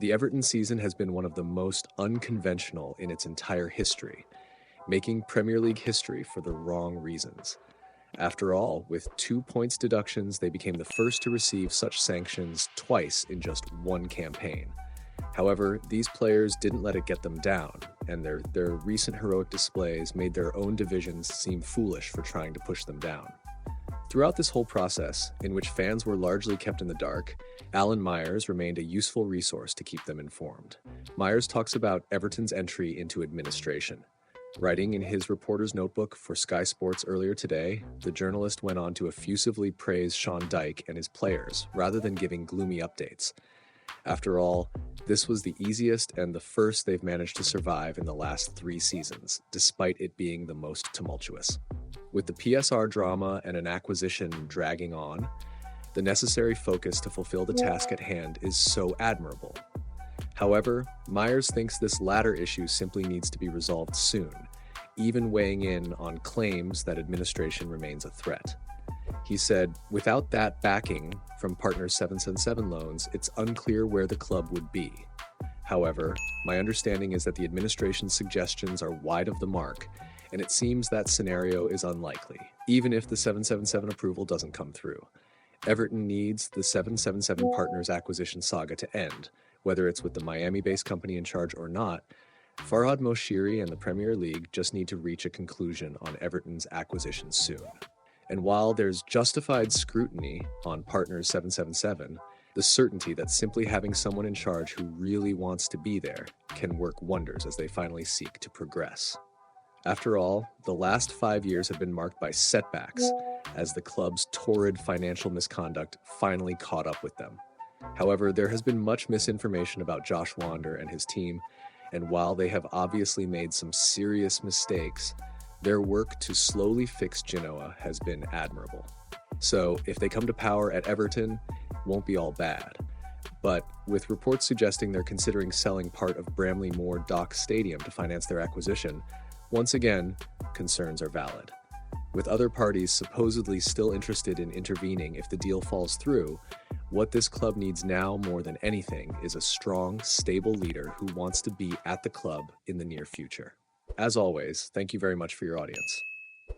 The Everton season has been one of the most unconventional in its entire history, making Premier League history for the wrong reasons. After all, with 2 points deductions, they became the first to receive such sanctions twice in just one campaign. However, these players didn't let it get them down, and their recent heroic displays made their own divisions seem foolish for trying to push them down. Throughout this whole process, in which fans were largely kept in the dark, Alan Myers remained a useful resource to keep them informed. Myers talks about Everton's entry into administration. Writing in his reporter's notebook for Sky Sports earlier today, the journalist went on to effusively praise Sean Dyche and his players, rather than giving gloomy updates. After all, this was the easiest and the first they've managed to survive in the last 3 seasons, despite it being the most tumultuous. With the PSR drama and an acquisition dragging on, the necessary focus to fulfill the task at hand is so admirable. However, Myers thinks this latter issue simply needs to be resolved soon, even weighing in on claims that administration remains a threat. He said, without that backing from Partners 777 loans, it's unclear where the club would be. However, my understanding is that the administration's suggestions are wide of the mark, and it seems that scenario is unlikely, even if the 777 approval doesn't come through. Everton needs the 777 Partners acquisition saga to end, whether it's with the Miami-based company in charge or not. Farhad Moshiri and the Premier League just need to reach a conclusion on Everton's acquisition soon. And while there's justified scrutiny on Partners 777, the certainty that simply having someone in charge who really wants to be there can work wonders as they finally seek to progress. After all, the last 5 years have been marked by setbacks as the club's torrid financial misconduct finally caught up with them. However, there has been much misinformation about Josh Wander and his team, and while they have obviously made some serious mistakes, their work to slowly fix Genoa has been admirable. So, if they come to power at Everton, it won't be all bad. But with reports suggesting they're considering selling part of Bramley Moore Dock Stadium to finance their acquisition, once again, concerns are valid. With other parties supposedly still interested in intervening if the deal falls through, what this club needs now more than anything is a strong, stable leader who wants to be at the club in the near future. As always, thank you very much for your audience.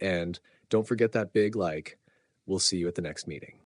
And don't forget that big like. We'll see you at the next meeting.